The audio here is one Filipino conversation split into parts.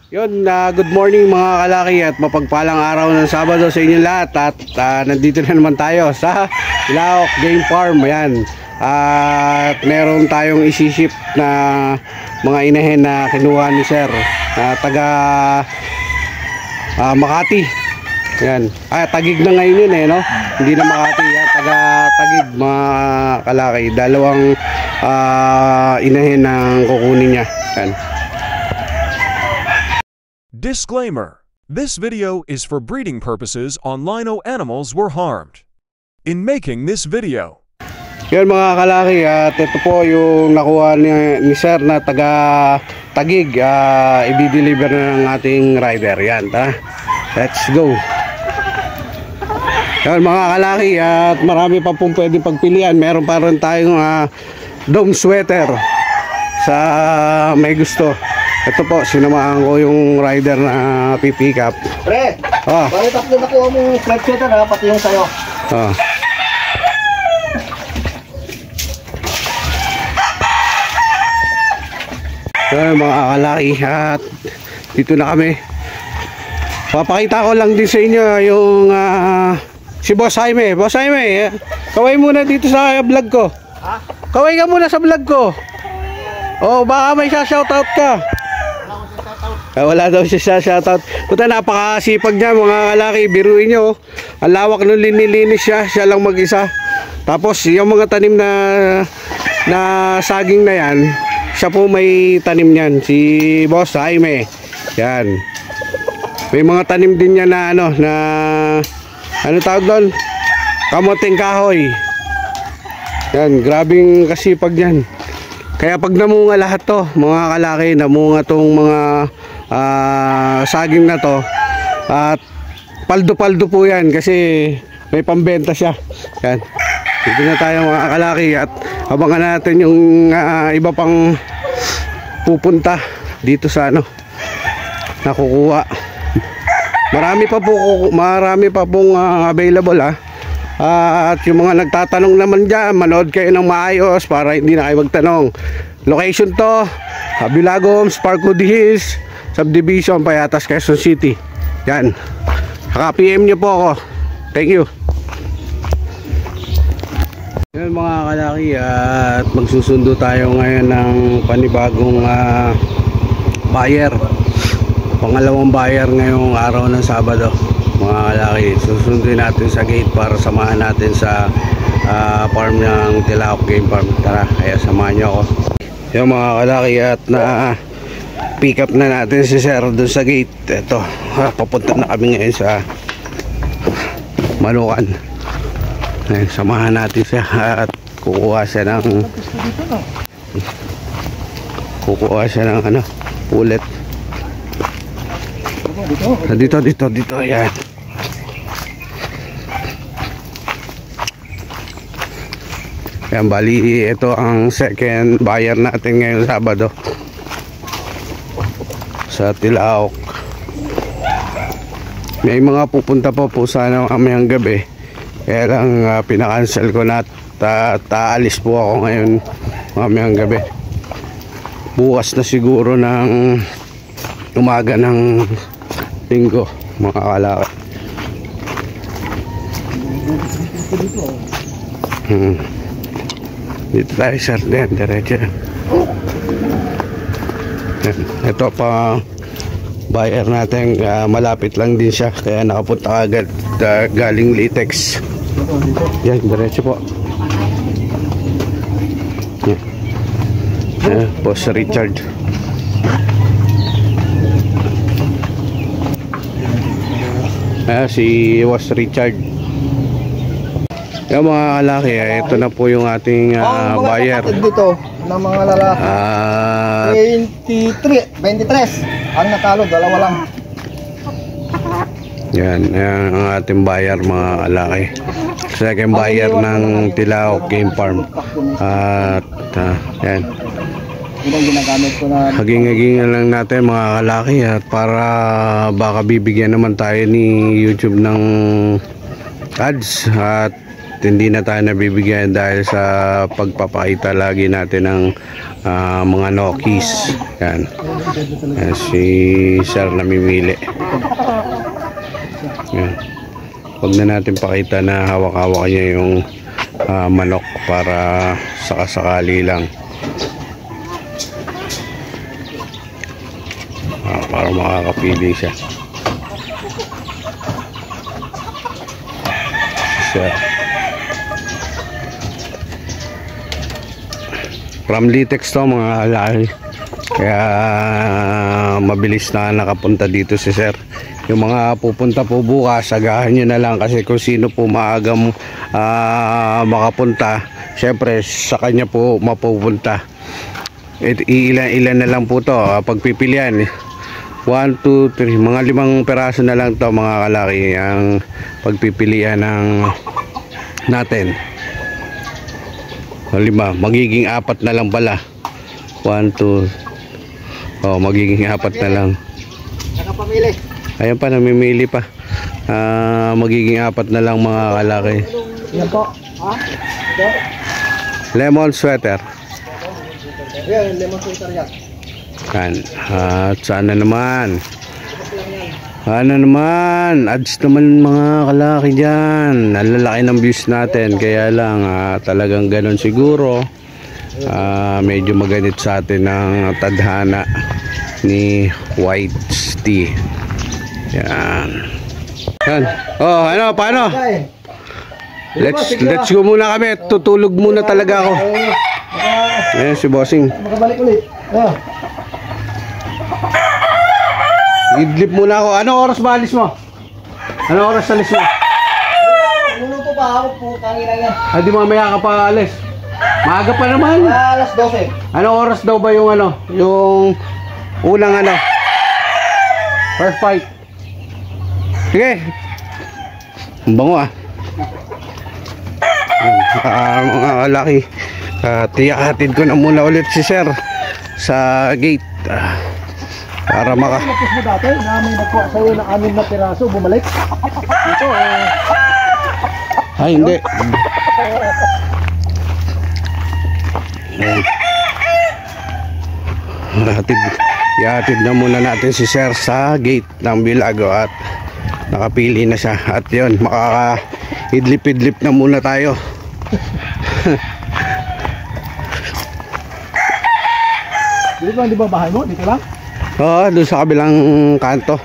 Yun, good morning mga kalaki at mapagpalang araw ng Sabado sa inyo lahat. At nandito na naman tayo sa Tilaok Game Farm. Ayan. At meron tayong isiship na mga inahin na kinuha ni Sir na taga Makati. Ayan. Tagig na ngayon yun no? Hindi na Makati. Taga Tagig mga kalaki. Dalawang inahin ang kukunin niya. Ayan. Disclaimer: this video is for breeding purposes on lino animals were harmed. In making this video, yan mga kalaki, at ito po yung nakuha ni Sir na taga Tagig. I-deliver na ng ating rider. Yan, tara, let's go. Yan mga kalaki, at marami pa pong pwedeng pagpilian. Meron pa rin tayong dome sweater sa may gusto. Ito po, sinamahan ko yung rider na pipick up. Pre, bakit tatlo nakuha mong flag sweater ha, pati yung sayo. Yan mga kalaki, at dito na kami. Papakita ko lang din sa inyo yung si Boss Jaime. Boss Jaime, kaway muna dito sa vlog ko. Ha? Kaway ka muna sa vlog ko. Oh, baka may shoutout ka. Wala daw siya shoutout. Puta, napakasipag niya mga kalaki. Biruin nyo, ang lawak nung linilinis siya lang mag-isa. Tapos yung mga tanim na saging na yan, siya po may tanim niyan, si Boss Jaime. Yan. May mga tanim din niya na ano tawag doon? Kamuting kahoy. Yan, grabing kasipag niyan. Kaya pag namunga lahat to mga kalaki, namunga tong mga saging na to, at paldo-paldo po yan kasi may pambenta siya. Yan. Dito na tayo mga kalaki, at abangan natin yung iba pang pupunta dito sa nakukuha. Marami pa pong available at yung mga nagtatanong naman dyan, manood kayo ng maayos para hindi na kayo magtanong. Location to, Bilagom, Sparkwood Hills Subdivision, Payatas, Quezon City. Yan. Saka PM nyo po ako. Thank you. Yan mga kalaki, at magsusundo tayo ngayon ng panibagong buyer. Pangalawang buyer ngayong araw ng Sabado mga kalaki. Susundin natin sa gate para samahan natin sa farm ng Tilaok Game Farm. Tara, kaya samahan nyo ako. Yan mga kalaki, at pick up na natin si Sir doon sa gate. Ito, papunta na kami ngayon sa Manukan. Ayan, samahan natin siya at kukuha siya ng ulit. Dito, ayan. Ayan, bali ito ang second buyer natin ngayong Sabado sa Tilaok. May mga pupunta po sana mamayang gabi, kaya lang pinakancel ko na at aalis po ako ngayon mamayang gabi. Bukas na siguro ng umaga ng Linggo mga kalaki. Dito tayo sir, diretso. Ito pa buyer natin, malapit lang din siya, kaya nakapunta agad galing Litex. Yan, diretso po. Boss Richard. Si Boss Richard. Yung mga kalaki, ito na po yung ating buyer dito ng mga lalaki. 23 ang natalo, dalawa lang. Yan ang ating buyer mga kalaki. Second buyer ng Tilaok Game Farm. At yan, haging-haging lang natin mga kalaki, at para baka bibigyan naman tayo ni YouTube ng ads, at hindi na tayo nabibigyan dahil sa pagpapakita lagi natin ng mga Nokis. Yan. Yan, si Sir namimili. Yan. Huwag na natin pakita na hawak-hawak niya yung manok para sakasakali lang. Para makakapili siya. From Litex to mga kalaki, kaya mabilis na nakapunta dito si Sir. Yung mga pupunta po bukas, agahan nyo na lang kasi kung sino po maagang makapunta, syempre sa kanya po mapupunta. Ilan na lang po to pagpipilian. 1, 2, 3, mga 5 peraso na lang to mga kalaki ang pagpipilian ng natin. 5, magiging 4 na lang pala. 1, 2, magiging 4 na lang. Nakapamili. Ayan pa, namimili pa. Magiging 4 na lang mga kalaki. Yan po. Ha? Ito? Lemon sweater. Yan, lemon sweater yan. Yan. At sana naman. Ads naman mga kalaki dyan. Nalalaki ng views natin. Kaya lang talagang ganon siguro. Medyo maganit sa atin ng tadhana ni White Tea. Yan. Yan. Ano, paano? Let's go muna kami. Tutulog muna talaga ako. Ayan si Bossing. Makabalik ulit. Idlip muna ako. Anong oras ba alis mo? Anong oras alis mo? Luluto pa ako po. Tangina yan. Di mamaya ka pa alis. Maaga pa naman. Alas 12. Anong oras daw ba yung yung unang first fight? Sige. Ang bango mga kalaki. Tiyahatid ko na muna ulit si Sir sa gate para Tapos mo dati na may nagkuha sa'yo ng 6 na piraso. Bumalik. Dito Ay hindi. Ihatid na muna natin si Sir sa gate ng Bilago at nakapili na siya. At yun, makaka-idlip-idlip na muna tayo. Di ba bahay mo? Dito lang? Oo, doon sa kabilang kanto.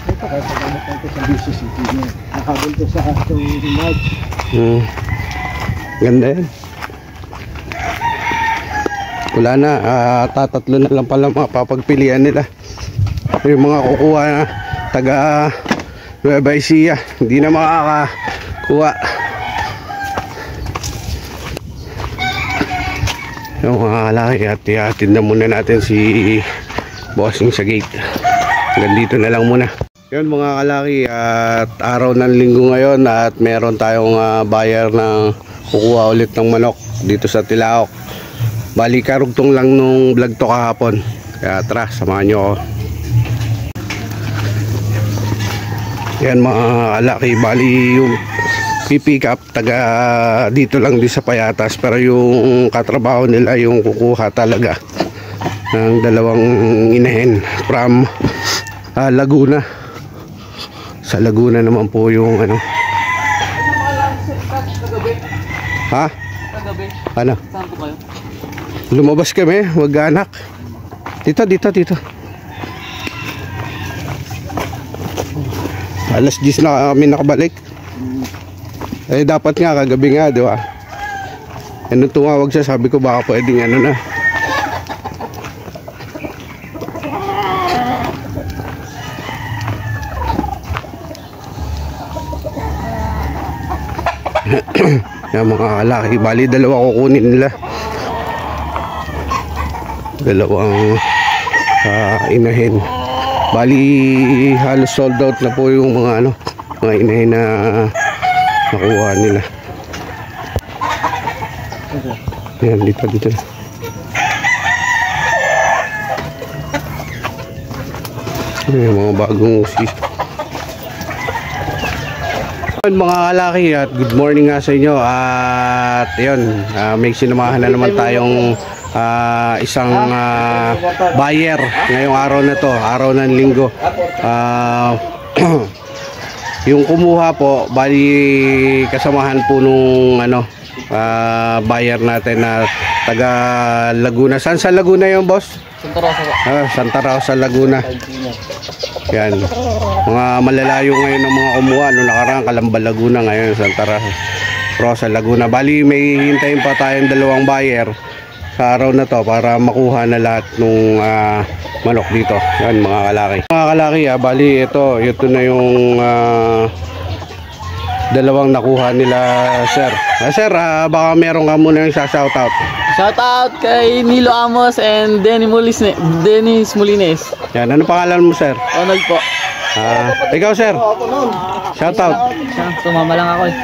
Ito kahit pagkamot lang ito sa BCCTV niya. Nakabol ko sa lodge. Ganda yan. Wala na, tatatlo na lang pala mga papagpilian nila. Yung mga kukuha na taga Nueva Ecija, hindi na makakakuha. Yung mga kalaki at ihatid na muna natin si Bossing sa gate. Hanggang dito na lang muna. Yun mga kalaki, at araw ng linggo ngayon at meron tayong buyer na kukuha ulit ng manok dito sa Tilaok. Bali karugtong lang nung vlog to kahapon. Kaya tara, samahan nyo ako. Yan mga kalaki, bali yung pipick up taga dito lang din sa Payatas, pero yung katrabaho nila yung kukuha talaga ng 2 inahin from Laguna. Sa Laguna naman po yung Ha? Ano? Saan po kayo? Lumabas kami, wag anak. Dito. Alas 10 na kami nakabalik. Dapat nga kagabi nga, di ba? Nung tumawag siya, sabi ko baka pwedeng na. Yan mga kalaki, bali 2 kukunin nila. 2 inahin. Bali halos sold out na po yung mga mga inahin na nakuha nila. Yan, dito. Yung mga bagong sisiw. Mga kalaki, at good morning nga sa inyo. At yun, may sinamahan na naman tayong isang buyer ngayong araw na to, araw ng linggo. Yung kumuha po, bali kasamahan po nung buyer natin na taga Laguna. Saan sa Laguna yung boss? Santa Rosa po. Santa Rosa, Laguna. Yan. Mga malalayo ngayon ng mga kumuha. Noong nakaraan, Calamba, Laguna. Ngayon, Santa Rosa, Laguna. Bali, may hintayin pa tayong dalawang buyer sa araw na to para makuha na lahat nung manok dito. Yan, mga kalaki. Mga kalaki, bali, ito na yung dalawang nakuha nila, sir. Sir, baka meron ka muna yung shoutout. Shoutout kay Nilo Amos and Dennis Molines. Yan, ano pangalan mo, sir? Ronald po. Ikaw, sir. Shoutout. Sumama lang ako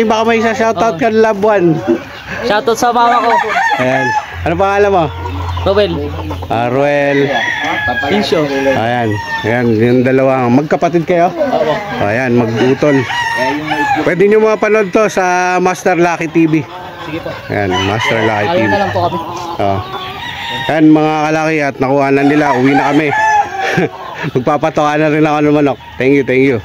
Baka may shoutout ka ng loved one. Shoutout sa mama ko. Ayan. Ano pangalan mo? Robel. Ruel. Insyo. Ayan. Ayan, yung dalawa. Magkapatid kayo? Ayan, magutol. Pwede nyo mapanood to sa Master Lucky TV. Sige po. Ayan, Master Lucky TV. Ayun na lang po kami. Ayan, mga kalaki, at nakuha na nila. Uwi na kami. Magpapatoka na rin ako ng manok. Thank you.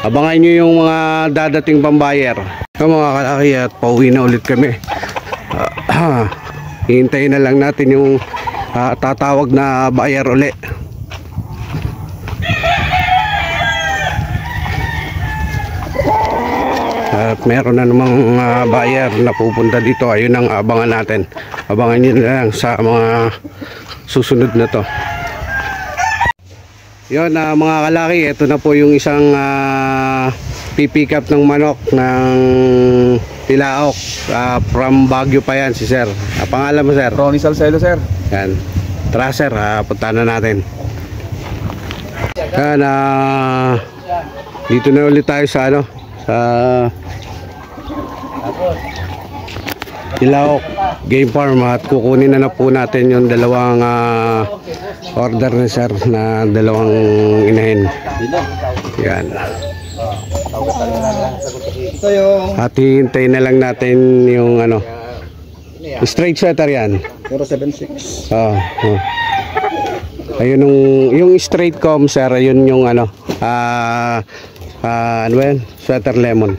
Abangan nyo yung mga dadating pambayer. Mga kalaki, at pauwi na ulit kami. Hihintayin na lang natin yung tatawag na buyer uli. At meron na namang buyer na pupunta dito. Ayun ang abangan natin. Abangan nyo na lang sa mga susunod na to. Yun, mga kalaki, ito na po yung isang pipick up ng manok ng Tilaok, from Baguio pa yan si sir. Pangalan mo, sir? Ronnie Salcelo, sir. Yan. Tara, sir, punta na natin. Yan, dito na ulit tayo sa sa Tilaok Game Farm, at kukunin na po natin yung dalawang order ni sir na dalawang inahin. Yan. Ito yung At hihintayin na lang natin yung straight sweater yan. 076. Ayun yung straight comb, sir, ayun yung ano ba yan? Sweater lemon.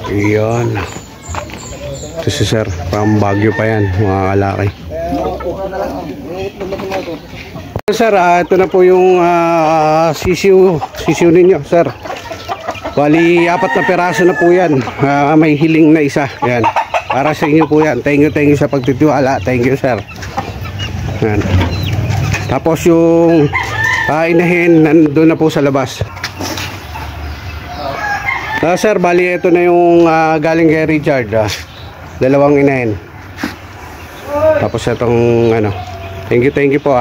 Iyon. Ito si sir, from Baguio pa yan, mga kalaki. Sir, ito na po yung sisiw ninyo, sir. Bali, 4 na peraso na po yan. May hiling na isa. Yan. Para sa inyo po yan. Thank you sa pagtitiwala. Thank you, sir. Yan. Tapos yung inahin, nandun na po sa labas. Sir, bali, ito na yung galing kay Richard. Dalawang inahin. Tapos itong thank you po.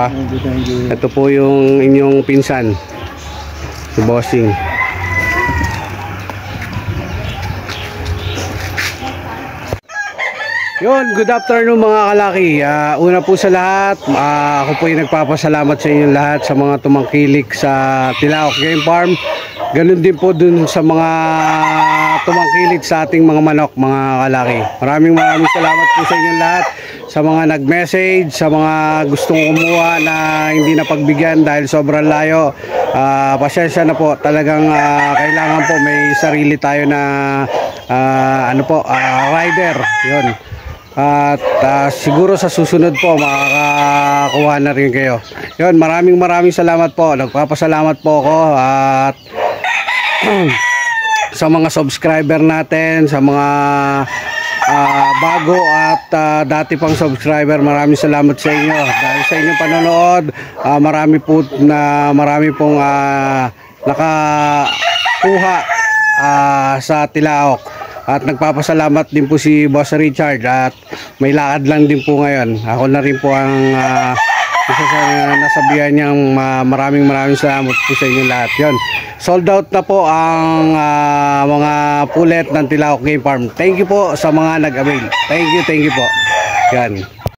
Ito po yung inyong pinsan, si Bossing. Yun, good afternoon mga kalaki. Una po sa lahat, ako po yung nagpapasalamat sa inyo lahat sa mga tumangkilik sa Tilaok Game Farm. Ganun din po dun sa mga tumangkilik sa ating mga manok, mga kalaki. Maraming salamat po sa inyo lahat, sa mga nag-message, sa mga gustong kumuha na hindi napagbigyan dahil sobrang layo. Pasensya na po, talagang kailangan po may sarili tayo na rider. Yun. At siguro sa susunod po makakakuha na rin kayo. Yun, maraming salamat po. Nagpapasalamat po ako at sa mga subscriber natin, sa mga bago at dati pang subscriber, maraming salamat sa inyo. Dahil sa inyong panonood, marami pong nakakuha sa Tilaok. At nagpapasalamat din po si Boss Richard, at may lakad lang din po ngayon. Ako na rin po ang isa sa nasabihan niyang maraming salamat po sa inyo lahat. Yun, sold out na po ang mga pulet ng Tilaok Game Farm. Thank you po sa mga nag-avail. Thank you po. Yan.